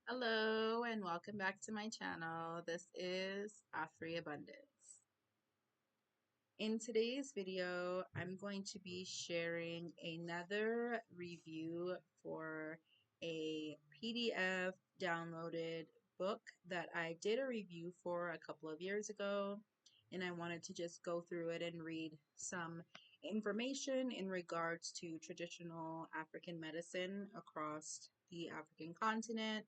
Hello and welcome back to my channel. This is Afri Abundance. In today's video, I'm going to be sharing another review for a PDF downloaded book that I did a review for a couple of years ago, and I wanted to just go through it and read some information in regards to traditional African medicine across the African continent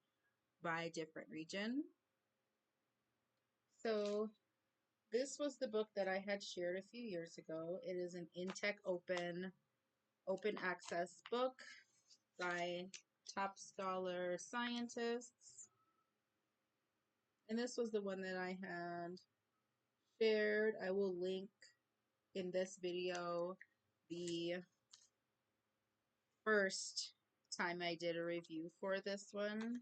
by different region. So this was the book that I had shared a few years ago. It is an INTECH open access book by top scholar scientists. And this was the one that I had shared. I will link in this video the first time I did a review for this one.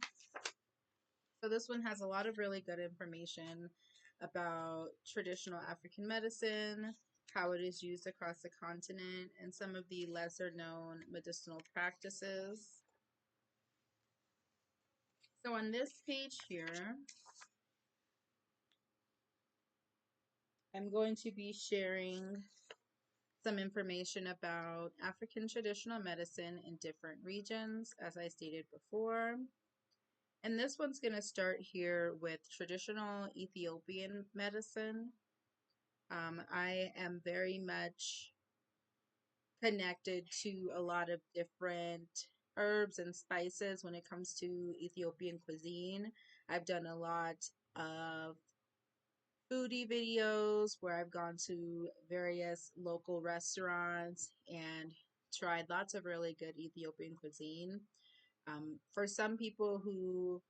So this one has a lot of really good information about traditional African medicine, how it is used across the continent, and some of the lesser known medicinal practices. So on this page here, I'm going to be sharing some information about African traditional medicine in different regions, as I stated before. And this one's going to start here with traditional Ethiopian medicine. I am very much connected to a lot of different herbs and spices when it comes to Ethiopian cuisine. I've done a lot of foodie videos where I've gone to various local restaurants and tried lots of really good Ethiopian cuisine. For some people who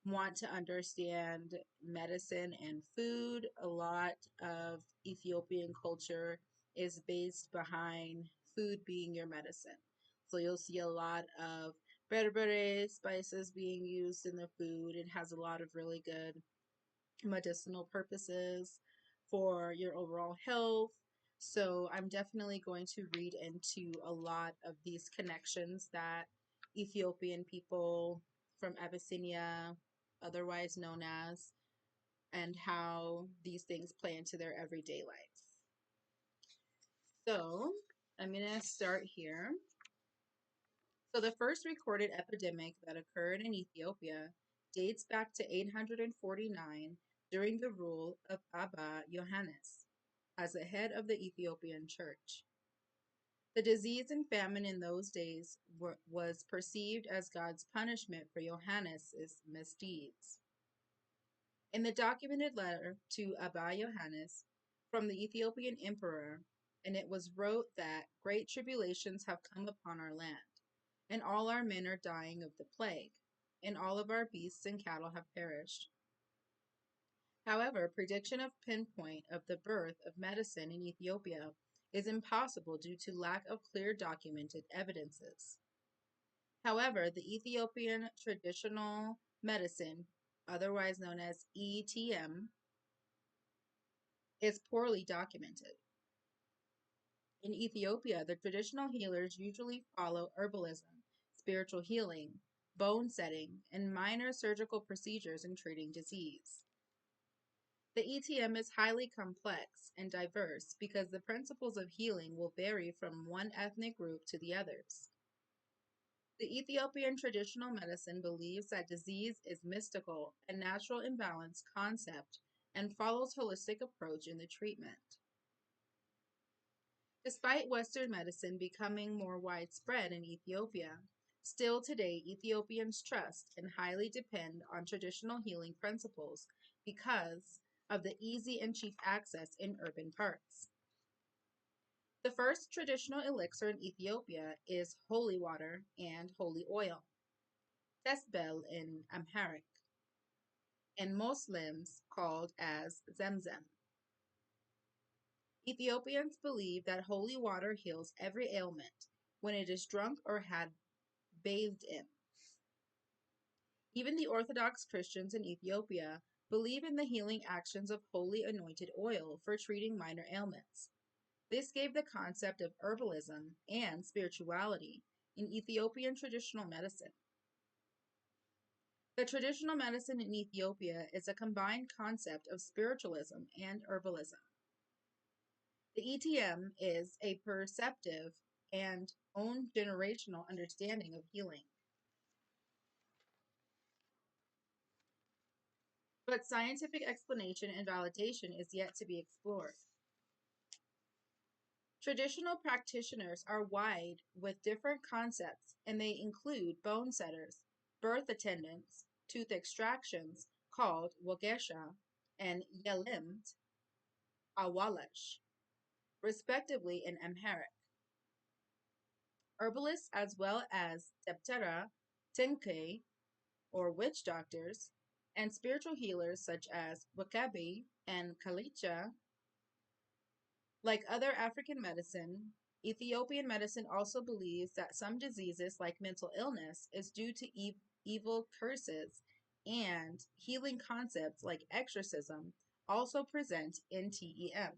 want to understand medicine and food, a lot of Ethiopian culture is based behind food being your medicine. So you'll see a lot of berbere spices being used in the food. It has a lot of really good medicinal purposes for your overall health. So I'm definitely going to read into a lot of these connections that Ethiopian people from Abyssinia, otherwise known as, and how these things play into their everyday life. So I'm going to start here. So the first recorded epidemic that occurred in Ethiopia dates back to 849 during the rule of Abba Yohannes as the head of the Ethiopian Church. The disease and famine in those days was perceived as God's punishment for Yohannes' misdeeds. In the documented letter to Abba Yohannes from the Ethiopian emperor, and it was wrote that great tribulations have come upon our land, and all our men are dying of the plague, and all of our beasts and cattle have perished. However, prediction of pinpoint of the birth of medicine in Ethiopia is impossible due to lack of clear documented evidences. However, the Ethiopian traditional medicine, otherwise known as ETM, is poorly documented. In Ethiopia, the traditional healers usually follow herbalism, spiritual healing, bone setting, and minor surgical procedures in treating disease. The ETM is highly complex and diverse because the principles of healing will vary from one ethnic group to the others. The Ethiopian traditional medicine believes that disease is mystical and natural imbalance concept and follows holistic approach in the treatment. Despite Western medicine becoming more widespread in Ethiopia, still today Ethiopians trust and highly depend on traditional healing principles because of the easy and cheap access in urban parts. The first traditional elixir in Ethiopia is holy water and holy oil, tesbel in Amharic, and Muslims called as zemzem. Ethiopians believe that holy water heals every ailment when it is drunk or had bathed in. Even the Orthodox Christians in Ethiopia believe in the healing actions of holy anointed oil for treating minor ailments. This gave the concept of herbalism and spirituality in Ethiopian traditional medicine. The traditional medicine in Ethiopia is a combined concept of spiritualism and herbalism. The ETM is a perceptive and own generational understanding of healing. But scientific explanation and validation is yet to be explored. Traditional practitioners are wide with different concepts, and they include bone setters, birth attendants, tooth extractions called Wogesha and Yelimt Awalash, respectively in Amharic. Herbalists as well as Deptera, Tenke, or witch doctors, and spiritual healers such as Wakabi and Kalicha. Like other African medicine, Ethiopian medicine also believes that some diseases, like mental illness, is due to evil curses, and healing concepts like exorcism also present in TEM.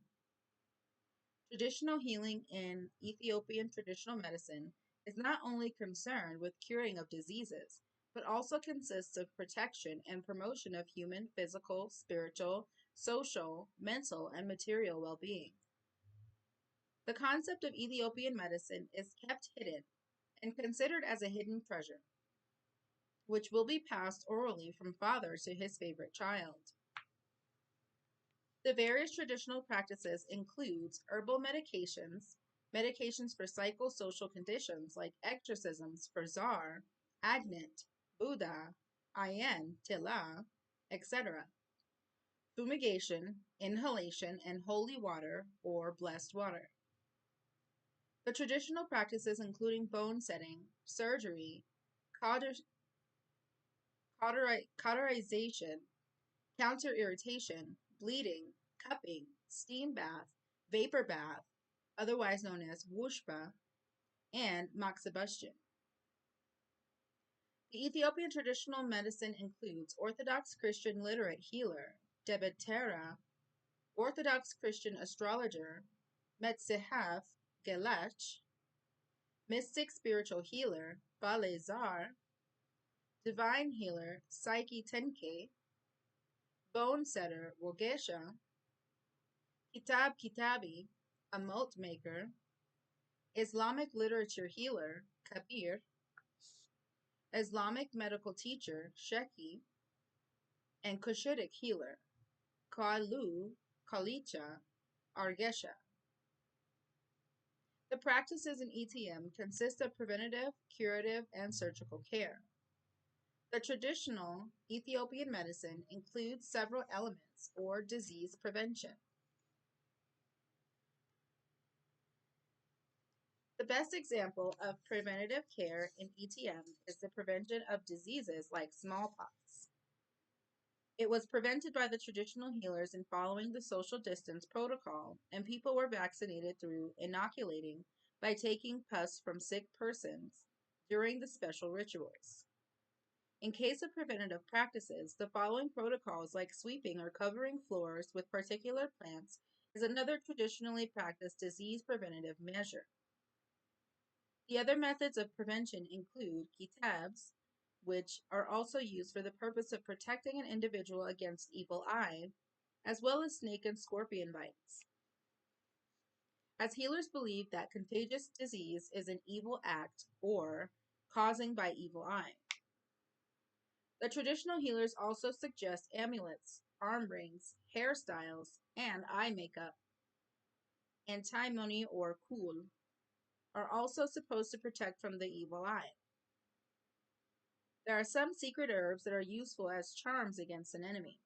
Traditional healing in Ethiopian traditional medicine is not only concerned with curing of diseases, but also consists of protection and promotion of human physical, spiritual, social, mental, and material well-being. The concept of Ethiopian medicine is kept hidden and considered as a hidden treasure, which will be passed orally from father to his favorite child. The various traditional practices includes herbal medications, medications for psychosocial conditions like exorcisms for Zar, Agnet, Buddha, Ayen, Tila, etc., fumigation, inhalation, and holy water or blessed water. The traditional practices including bone setting, surgery, cauterization, counter irritation, bleeding, cupping, steam bath, vapor bath, otherwise known as wushpa, and moxibustion. The Ethiopian traditional medicine includes Orthodox Christian literate healer, Debetera, Orthodox Christian astrologer, Metzehaf Gelach, mystic spiritual healer, Balezar, divine healer, Psyche Tenke, bone setter, Wogesha, Kitab Kitabi, a malt maker, Islamic literature healer, Kabir, Islamic medical teacher, Sheki, and Cushitic healer, Kalu, Kalicha, Argesha. The practices in ETM consist of preventative, curative, and surgical care. The traditional Ethiopian medicine includes several elements for disease prevention. The best example of preventative care in ETM is the prevention of diseases like smallpox. It was prevented by the traditional healers in following the social distance protocol, and people were vaccinated through inoculating by taking pus from sick persons during the special rituals. In case of preventative practices, the following protocols like sweeping or covering floors with particular plants is another traditionally practiced disease preventative measure. The other methods of prevention include kitabs, which are also used for the purpose of protecting an individual against evil eye, as well as snake and scorpion bites. As healers believe that contagious disease is an evil act or causing by evil eye. The traditional healers also suggest amulets, arm rings, hairstyles, and eye makeup. Antimony or kul are also supposed to protect from the evil eye. There are some secret herbs that are useful as charms against an enemy.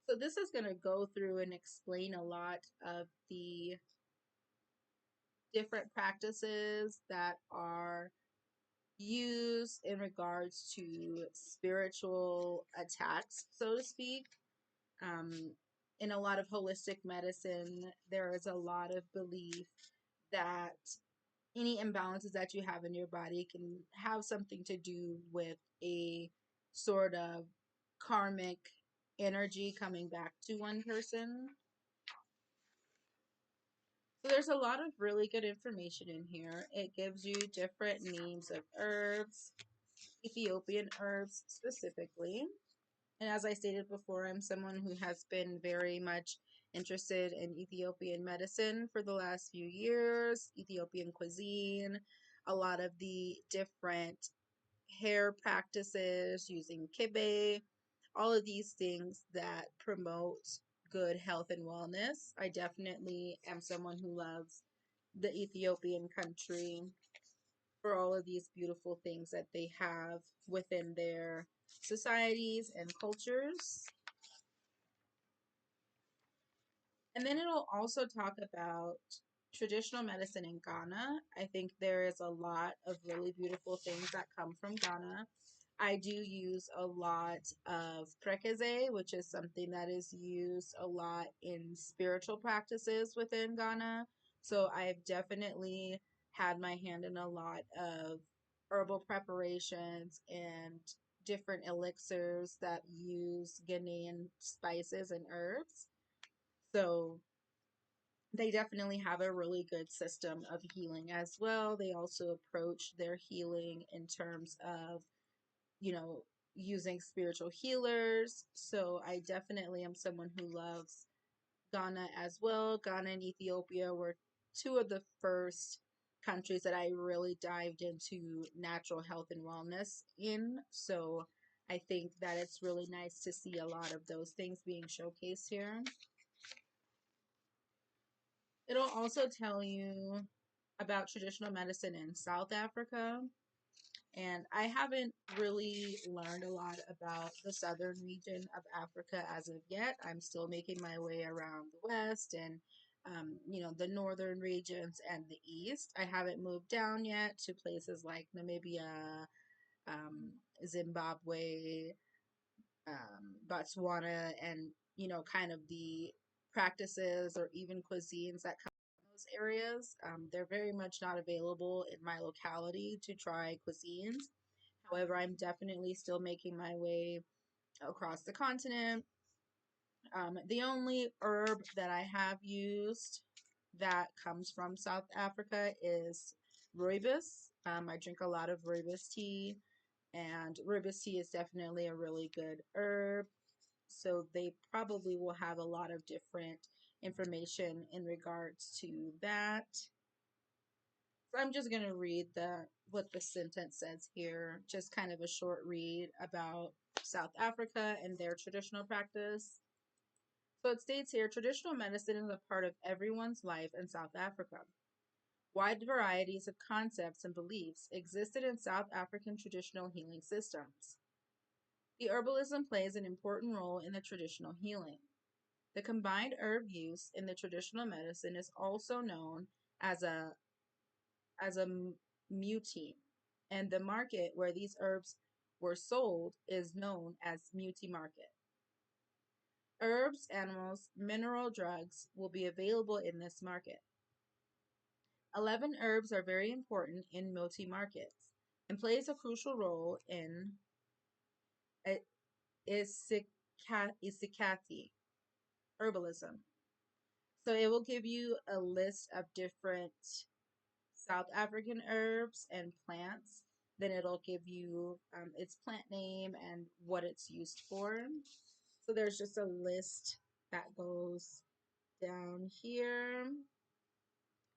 So this is going to go through and explain a lot of the different practices that are used in regards to spiritual attacks, so to speak. In a lot of holistic medicine, there is a lot of belief that any imbalances that you have in your body can have something to do with a sort of karmic energy coming back to one person. So there's a lot of really good information in here. It gives you different names of herbs. Ethiopian herbs specifically. And as I stated before, I'm someone who has been very much interested in Ethiopian medicine for the last few years, Ethiopian cuisine, a lot of the different hair practices using kibe, all of these things that promote good health and wellness. I definitely am someone who loves the Ethiopian country for all of these beautiful things that they have within their societies and cultures. And then it'll also talk about traditional medicine in Ghana. I think there is a lot of really beautiful things that come from Ghana. I do use a lot of prekeze, which is something that is used a lot in spiritual practices within Ghana. So I've definitely had my hand in a lot of herbal preparations and different elixirs that use Ghanaian spices and herbs. So they definitely have a really good system of healing as well. They also approach their healing in terms of, you know, using spiritual healers. So I definitely am someone who loves Ghana as well. Ghana and Ethiopia were two of the first countries that I really dived into natural health and wellness in. So I think that it's really nice to see a lot of those things being showcased here. It'll also tell you about traditional medicine in South Africa. And I haven't really learned a lot about the southern region of Africa as of yet. I'm still making my way around the west and, the northern regions and the east. I haven't moved down yet to places like Namibia, Zimbabwe, Botswana, and, kind of the practices or even cuisines that come from those areas. They're very much not available in my locality to try cuisines. However, I'm definitely still making my way across the continent. The only herb that I have used that comes from South Africa is rooibos. I drink a lot of rooibos tea, and rooibos tea is definitely a really good herb. So they probably will have a lot of different information in regards to that. So I'm just going to read what the sentence says here, just kind of a short read about South Africa and their traditional practice. So it states here, traditional medicine is a part of everyone's life in South Africa. Wide varieties of concepts and beliefs existed in South African traditional healing systems. The herbalism plays an important role in the traditional healing. The combined herb use in the traditional medicine is also known as a muti, and the market where these herbs were sold is known as muti market. Herbs, animals, mineral drugs will be available in this market. 11 herbs are very important in muti markets and plays a crucial role in isikati herbalism. So it will give you a list of different South African herbs and plants. Then it'll give you its plant name and what it's used for. So there's just a list that goes down here.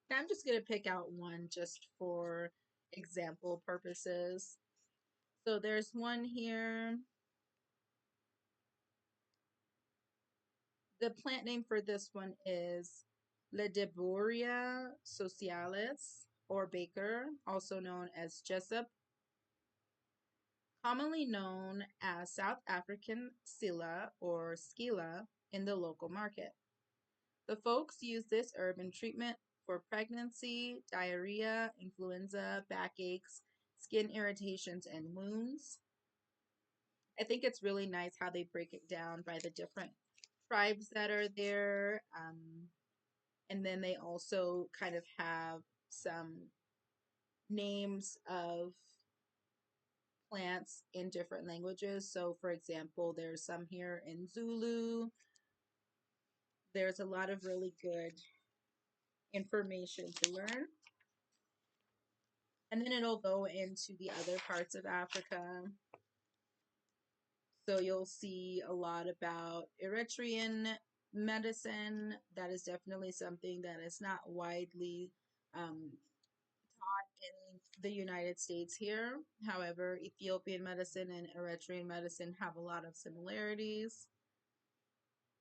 And I'm just going to pick out one just for example purposes. So there's one here. The plant name for this one is Ledeburia socialis, or baker, also known as jessup, commonly known as South African Scilla or Skila in the local market. The folks use this herb in treatment for pregnancy, diarrhea, influenza, backaches, skin irritations, and wounds. I think it's really nice how they break it down by the different tribes that are there. And then they also kind of have some names of plants in different languages. So, for example, there's some here in Zulu. There's a lot of really good information to learn. And then it'll go into the other parts of Africa. So you'll see a lot about Eritrean medicine. That is definitely something that is not widely taught in the United States here. However, Ethiopian medicine and Eritrean medicine have a lot of similarities.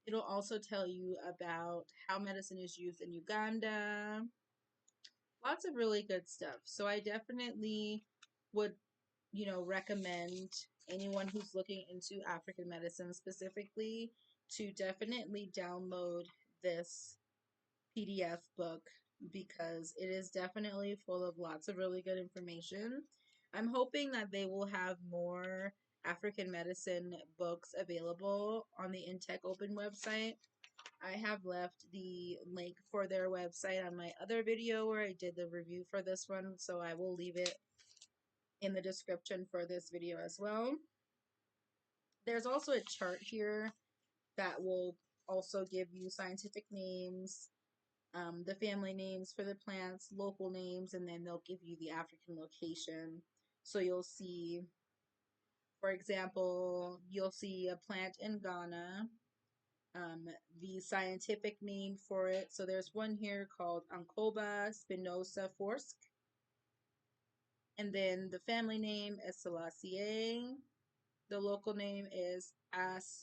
It'll also tell you about how medicine is used in Uganda. Lots of really good stuff. So I definitely would, recommend anyone who's looking into African medicine specifically to definitely download this PDF book because it is definitely full of lots of really good information. I'm hoping that they will have more African medicine books available on the INTECH Open website. I have left the link for their website on my other video where I did the review for this one, so I will leave it in the description for this video as well. There's also a chart here that will also give you scientific names, the family names for the plants, local names, and then they'll give you the African location. So you'll see, for example, you'll see a plant in Ghana, the scientific name for it. So there's one here called Ankoba spinosa forsk, and then the family name is Selassie. The local name is Astrotoa,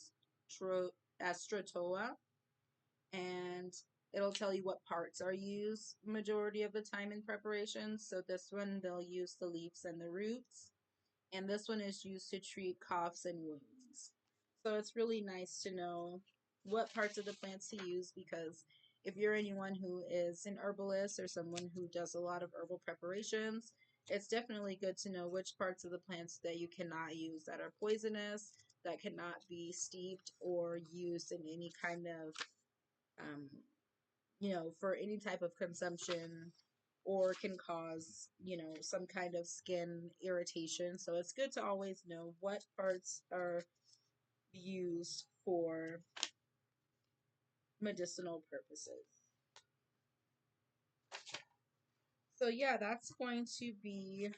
and it'll tell you what parts are used majority of the time in preparation. So this one, they'll use the leaves and the roots, and this one is used to treat coughs and wounds. So it's really nice to know what parts of the plants to use, because if you're anyone who is an herbalist or someone who does a lot of herbal preparations, it's definitely good to know which parts of the plants that you cannot use, that are poisonous, that cannot be steeped or used in any kind of um, for any type of consumption, or can cause, some kind of skin irritation. So it's good to always know what parts are used for medicinal purposes. So yeah, that's going to be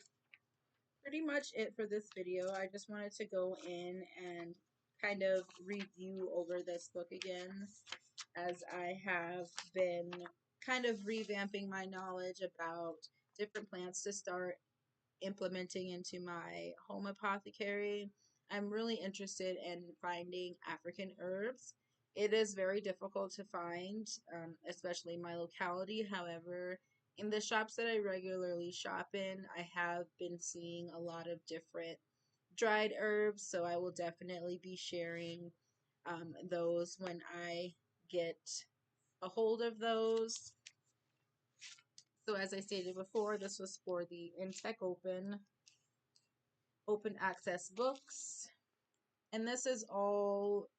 pretty much it for this video. I just wanted to go in and kind of review over this book again, as I have been kind of revamping my knowledge about different plants to start implementing into my home apothecary. I'm really interested in finding African herbs. It is very difficult to find, especially in my locality. However, in the shops that I regularly shop in, I have been seeing a lot of different dried herbs, so I will definitely be sharing those when I get a hold of those. So as I stated before, this was for the INTECH open access books. And this is all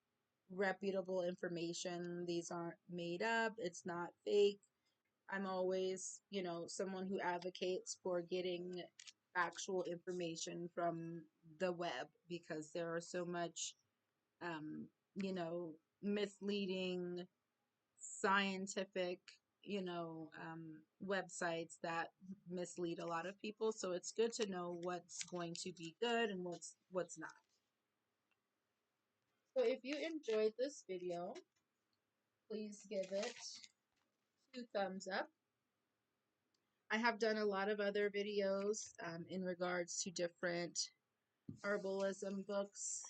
reputable information. These aren't made up. It's not fake. I'm always, someone who advocates for getting actual information from the web, because there are so much, misleading scientific, websites that mislead a lot of people. So it's good to know what's going to be good and what's not. So if you enjoyed this video, please give it 2 thumbs up. I have done a lot of other videos in regards to different herbalism books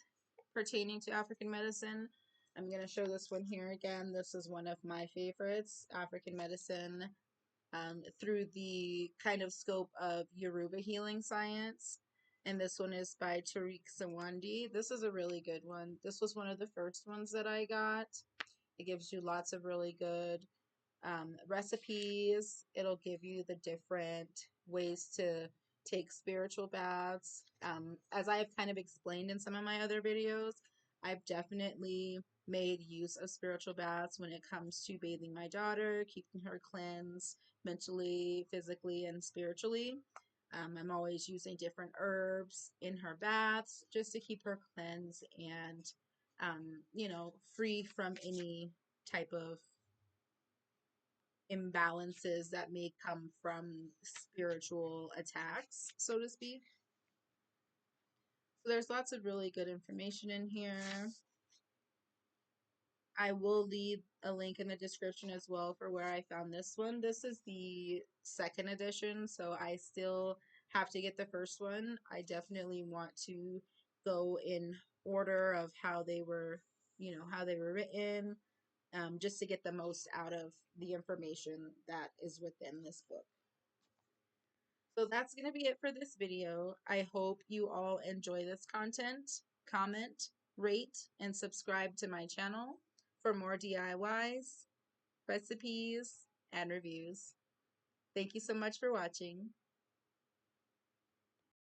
pertaining to African medicine. I'm going to show this one here again. This is one of my favorites, African medicine through the kind of scope of Yoruba healing science. And this one is by Tariq Sawandi. This is a really good one. This was one of the first ones that I got. It gives you lots of really good recipes. It'll give you the different ways to take spiritual baths. As I've kind of explained in some of my other videos, I've definitely made use of spiritual baths when it comes to bathing my daughter, keeping her cleansed mentally, physically, and spiritually. I'm always using different herbs in her baths just to keep her cleansed and, free from any type of imbalances that may come from spiritual attacks, so to speak. So there's lots of really good information in here. I will leave a link in the description as well for where I found this one. This is the second edition, so I still have to get the first one. I definitely want to go in order of how they were, how they were written, just to get the most out of the information that is within this book. So that's going to be it for this video. I hope you all enjoy this content. Comment, rate, and subscribe to my channel for more DIYs, recipes, and reviews. Thank you so much for watching.